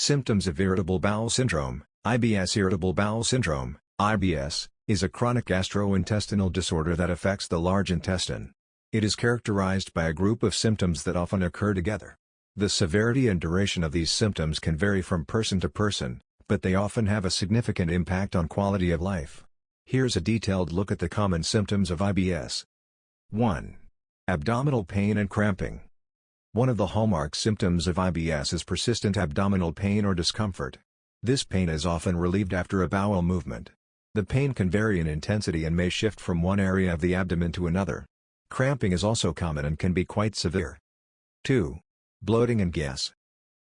Symptoms of irritable bowel syndrome, IBS. Irritable bowel syndrome, IBS, is a chronic gastrointestinal disorder that affects the large intestine. It is characterized by a group of symptoms that often occur together. The severity and duration of these symptoms can vary from person to person, but they often have a significant impact on quality of life. Here's a detailed look at the common symptoms of IBS. 1. Abdominal pain and cramping. One of the hallmark symptoms of IBS is persistent abdominal pain or discomfort. This pain is often relieved after a bowel movement. The pain can vary in intensity and may shift from one area of the abdomen to another. Cramping is also common and can be quite severe. 2. Bloating and gas.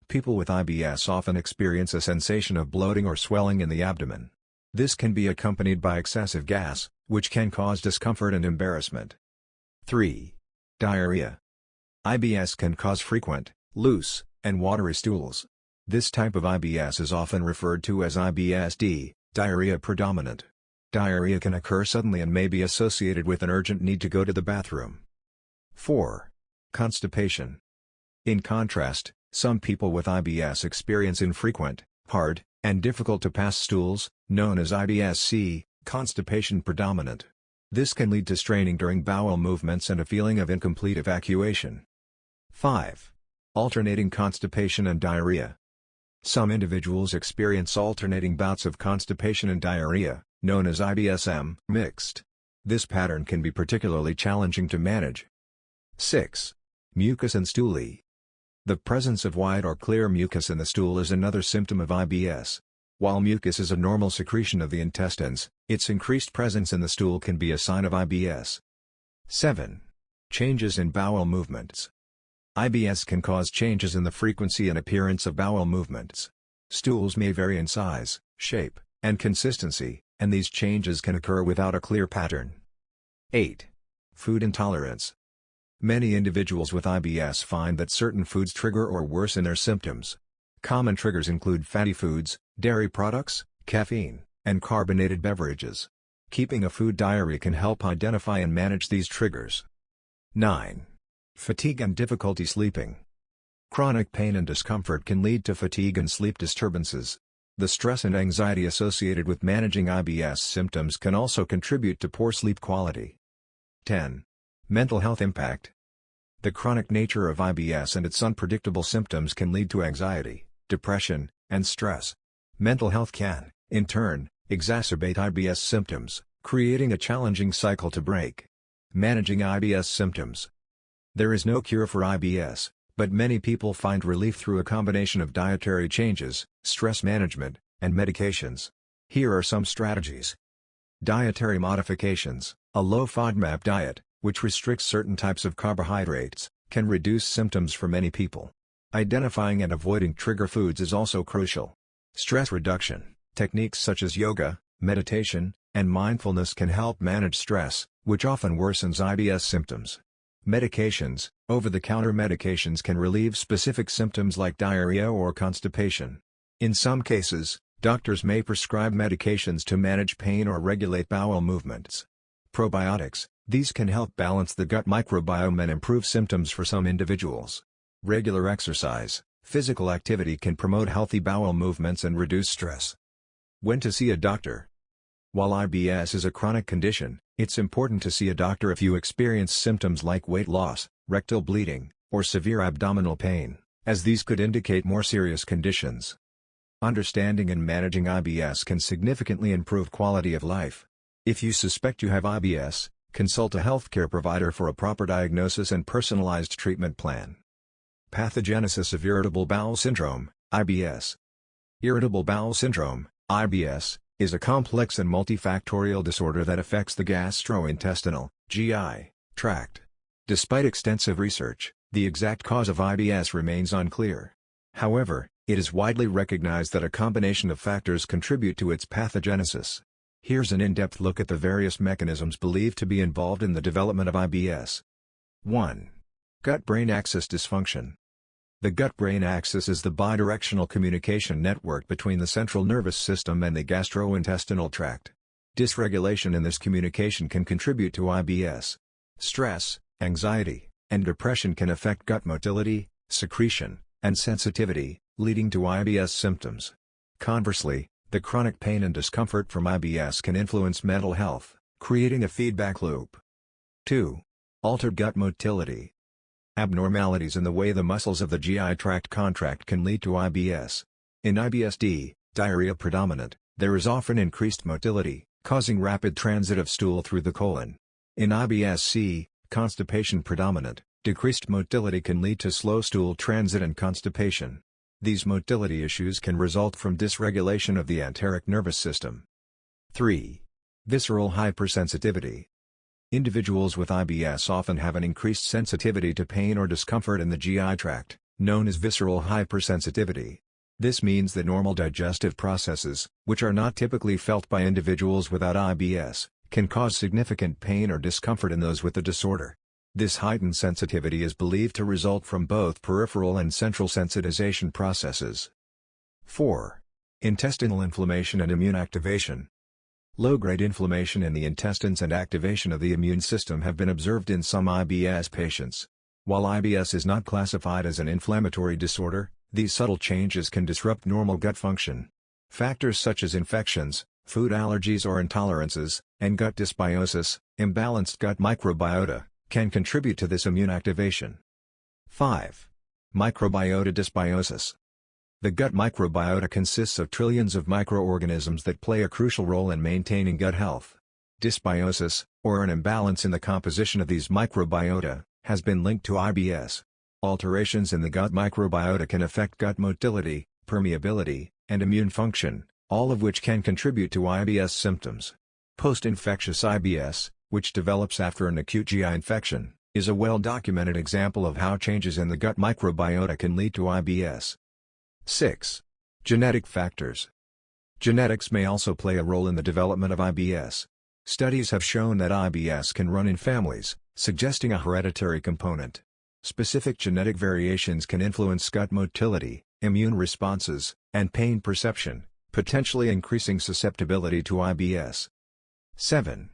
People with IBS often experience a sensation of bloating or swelling in the abdomen. This can be accompanied by excessive gas, which can cause discomfort and embarrassment. 3. Diarrhea. IBS can cause frequent, loose, and watery stools. This type of IBS is often referred to as IBSD, diarrhea predominant. Diarrhea can occur suddenly and may be associated with an urgent need to go to the bathroom. 4. Constipation. In contrast, some people with IBS experience infrequent, hard, and difficult to pass stools, known as IBSC, constipation predominant. This can lead to straining during bowel movements and a feeling of incomplete evacuation. 5. Alternating constipation and diarrhea. Some individuals experience alternating bouts of constipation and diarrhea, known as IBSM mixed. This pattern can be particularly challenging to manage. 6. Mucus and stoolie. The presence of white or clear mucus in the stool is another symptom of IBS. While mucus is a normal secretion of the intestines, its increased presence in the stool can be a sign of IBS. 7. Changes in bowel movements. IBS can cause changes in the frequency and appearance of bowel movements. Stools may vary in size, shape, and consistency, and these changes can occur without a clear pattern. 8. Food intolerance. Many individuals with IBS find that certain foods trigger or worsen their symptoms. Common triggers include fatty foods, dairy products, caffeine, and carbonated beverages. Keeping a food diary can help identify and manage these triggers. 9. Fatigue and difficulty sleeping. Chronic pain and discomfort can lead to fatigue and sleep disturbances. The stress and anxiety associated with managing IBS symptoms can also contribute to poor sleep quality. 10. Mental health impact. The chronic nature of IBS and its unpredictable symptoms can lead to anxiety, depression, and stress. Mental health can, in turn, exacerbate IBS symptoms, creating a challenging cycle to break. Managing IBS symptoms. There is no cure for IBS, but many people find relief through a combination of dietary changes, stress management, and medications. Here are some strategies. Dietary modifications. A low FODMAP diet, which restricts certain types of carbohydrates, can reduce symptoms for many people. Identifying and avoiding trigger foods is also crucial. Stress reduction. Techniques such as yoga, meditation, and mindfulness can help manage stress, which often worsens IBS symptoms. Medications. Over-the-counter medications can relieve specific symptoms like diarrhea or constipation. In some cases, doctors may prescribe medications to manage pain or regulate bowel movements. Probiotics. These can help balance the gut microbiome and improve symptoms for some individuals. Regular exercise. Physical activity can promote healthy bowel movements and reduce stress. When to see a doctor. While IBS is a chronic condition, it's important to see a doctor if you experience symptoms like weight loss, rectal bleeding, or severe abdominal pain, as these could indicate more serious conditions. Understanding and managing IBS can significantly improve quality of life. If you suspect you have IBS, consult a healthcare provider for a proper diagnosis and personalized treatment plan. Pathogenesis of irritable bowel syndrome, IBS. Irritable bowel syndrome, IBS, is a complex and multifactorial disorder that affects the gastrointestinal (GI) tract. Despite extensive research, the exact cause of IBS remains unclear. However, it is widely recognized that a combination of factors contribute to its pathogenesis. Here's an in-depth look at the various mechanisms believed to be involved in the development of IBS. 1. Gut-brain axis dysfunction. The gut-brain axis is the bidirectional communication network between the central nervous system and the gastrointestinal tract. Dysregulation in this communication can contribute to IBS. Stress, anxiety, and depression can affect gut motility, secretion, and sensitivity, leading to IBS symptoms. Conversely, the chronic pain and discomfort from IBS can influence mental health, creating a feedback loop. 2. Altered gut motility. Abnormalities in the way the muscles of the GI tract contract can lead to IBS. In IBS-D, diarrhea predominant, there is often increased motility, causing rapid transit of stool through the colon. In IBS-C, constipation predominant, decreased motility can lead to slow stool transit and constipation. These motility issues can result from dysregulation of the enteric nervous system. 3. Visceral hypersensitivity. Individuals with IBS often have an increased sensitivity to pain or discomfort in the GI tract, known as visceral hypersensitivity. This means that normal digestive processes, which are not typically felt by individuals without IBS, can cause significant pain or discomfort in those with the disorder. This heightened sensitivity is believed to result from both peripheral and central sensitization processes. 4. Intestinal inflammation and immune activation. Low-grade inflammation in the intestines and activation of the immune system have been observed in some IBS patients. While IBS is not classified as an inflammatory disorder, these subtle changes can disrupt normal gut function. Factors such as infections, food allergies or intolerances, and gut dysbiosis, imbalanced gut microbiota, can contribute to this immune activation. 5. Microbiota dysbiosis. The gut microbiota consists of trillions of microorganisms that play a crucial role in maintaining gut health. Dysbiosis, or an imbalance in the composition of these microbiota, has been linked to IBS. Alterations in the gut microbiota can affect gut motility, permeability, and immune function, all of which can contribute to IBS symptoms. Post-infectious IBS, which develops after an acute GI infection, is a well-documented example of how changes in the gut microbiota can lead to IBS. 6. Genetic factors. Genetics may also play a role in the development of IBS. Studies have shown that IBS can run in families, suggesting a hereditary component. Specific genetic variations can influence gut motility, immune responses, and pain perception, potentially increasing susceptibility to IBS. 7.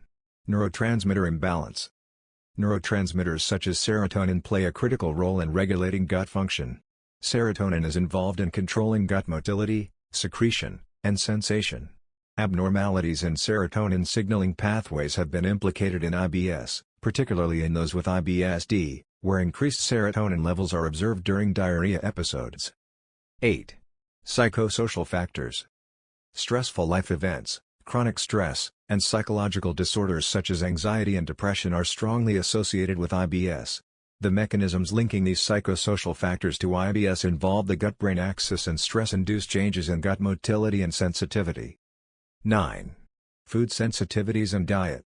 Neurotransmitter imbalance. Neurotransmitters such as serotonin play a critical role in regulating gut function. Serotonin is involved in controlling gut motility, secretion, and sensation. Abnormalities in serotonin signaling pathways have been implicated in IBS, particularly in those with IBS-D, where increased serotonin levels are observed during diarrhea episodes. 8. Psychosocial factors. Stressful life events, chronic stress, and psychological disorders such as anxiety and depression are strongly associated with IBS. The mechanisms linking these psychosocial factors to IBS involve the gut-brain axis and stress-induced changes in gut motility and sensitivity. 9. Food sensitivities and diet.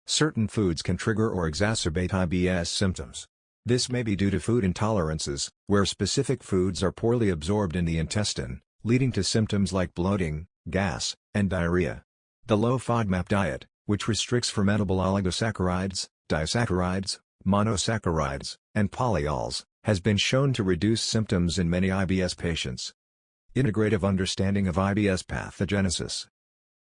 Certain foods can trigger or exacerbate IBS symptoms. This may be due to food intolerances, where specific foods are poorly absorbed in the intestine, leading to symptoms like bloating, gas, and diarrhea. The low FODMAP diet, which restricts fermentable oligosaccharides, disaccharides, monosaccharides, and polyols, has been shown to reduce symptoms in many IBS patients. Integrative understanding of IBS pathogenesis.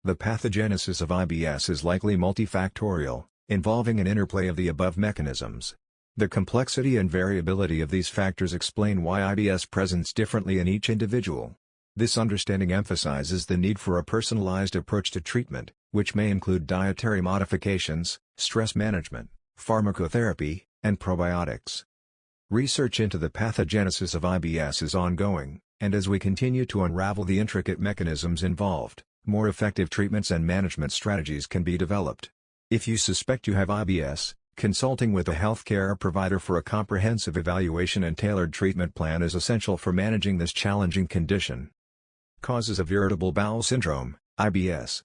The pathogenesis of IBS is likely multifactorial, involving an interplay of the above mechanisms. The complexity and variability of these factors explain why IBS presents differently in each individual. This understanding emphasizes the need for a personalized approach to treatment, which may include dietary modifications, stress management, pharmacotherapy, and probiotics. Research into the pathogenesis of IBS is ongoing, and as we continue to unravel the intricate mechanisms involved, more effective treatments and management strategies can be developed. If you suspect you have IBS, consulting with a healthcare provider for a comprehensive evaluation and tailored treatment plan is essential for managing this challenging condition. Causes of irritable bowel syndrome, IBS.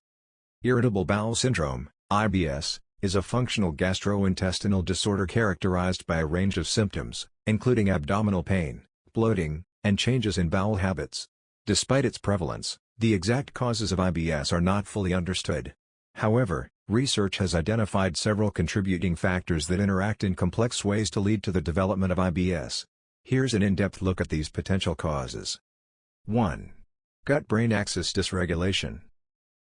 Irritable bowel syndrome, IBS, is a functional gastrointestinal disorder characterized by a range of symptoms, including abdominal pain, bloating, and changes in bowel habits. Despite its prevalence, the exact causes of IBS are not fully understood. However, research has identified several contributing factors that interact in complex ways to lead to the development of IBS. Here's an in-depth look at these potential causes. 1. Gut-brain axis dysregulation.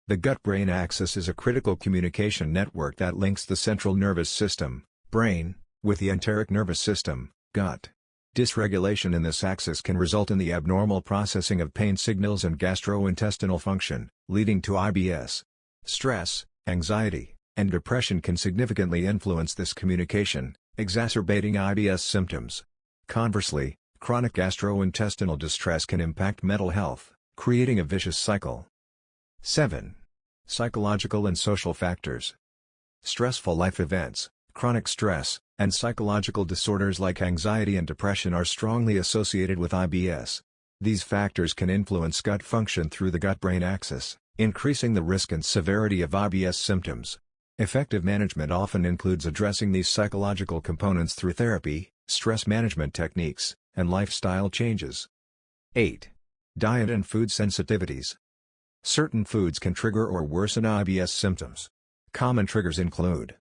The gut-brain axis is a critical communication network that links the central nervous system, brain, with the enteric nervous system, gut. Dysregulation in this axis can result in the abnormal processing of pain signals and gastrointestinal function, leading to IBS. Stress, anxiety, and depression can significantly influence this communication, exacerbating IBS symptoms. Conversely, chronic gastrointestinal distress can impact mental health, creating a vicious cycle. 7. Psychological and social factors. Stressful life events, chronic stress, and psychological disorders like anxiety and depression are strongly associated with IBS. These factors can influence gut function through the gut-brain axis, increasing the risk and severity of IBS symptoms. Effective management often includes addressing these psychological components through therapy, stress management techniques, and lifestyle changes. 8. Diet and food sensitivities. Certain foods can trigger or worsen IBS symptoms. Common triggers include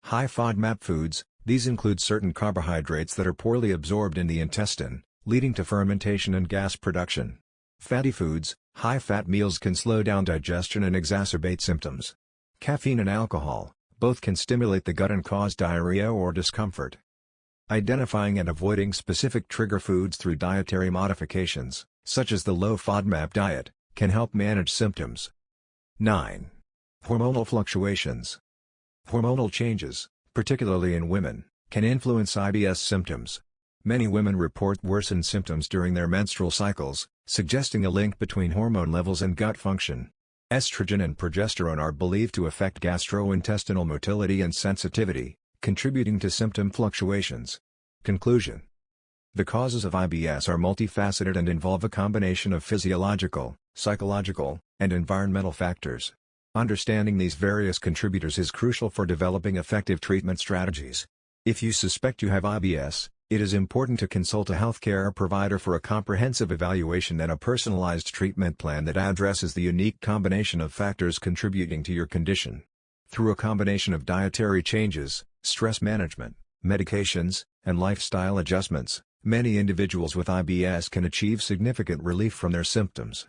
high FODMAP foods. These include certain carbohydrates that are poorly absorbed in the intestine, leading to fermentation and gas production. Fatty foods. High-fat meals can slow down digestion and exacerbate symptoms. Caffeine and alcohol, both can stimulate the gut and cause diarrhea or discomfort. Identifying and avoiding specific trigger foods through dietary modifications, such as the low FODMAP diet, can help manage symptoms. 9. Hormonal fluctuations. Hormonal changes, particularly in women, can influence IBS symptoms. Many women report worsened symptoms during their menstrual cycles, suggesting a link between hormone levels and gut function. Estrogen and progesterone are believed to affect gastrointestinal motility and sensitivity, contributing to symptom fluctuations. Conclusion. The causes of IBS are multifaceted and involve a combination of physiological, psychological, and environmental factors. Understanding these various contributors is crucial for developing effective treatment strategies. If you suspect you have IBS, it is important to consult a healthcare provider for a comprehensive evaluation and a personalized treatment plan that addresses the unique combination of factors contributing to your condition. Through a combination of dietary changes, stress management, medications, and lifestyle adjustments, many individuals with IBS can achieve significant relief from their symptoms.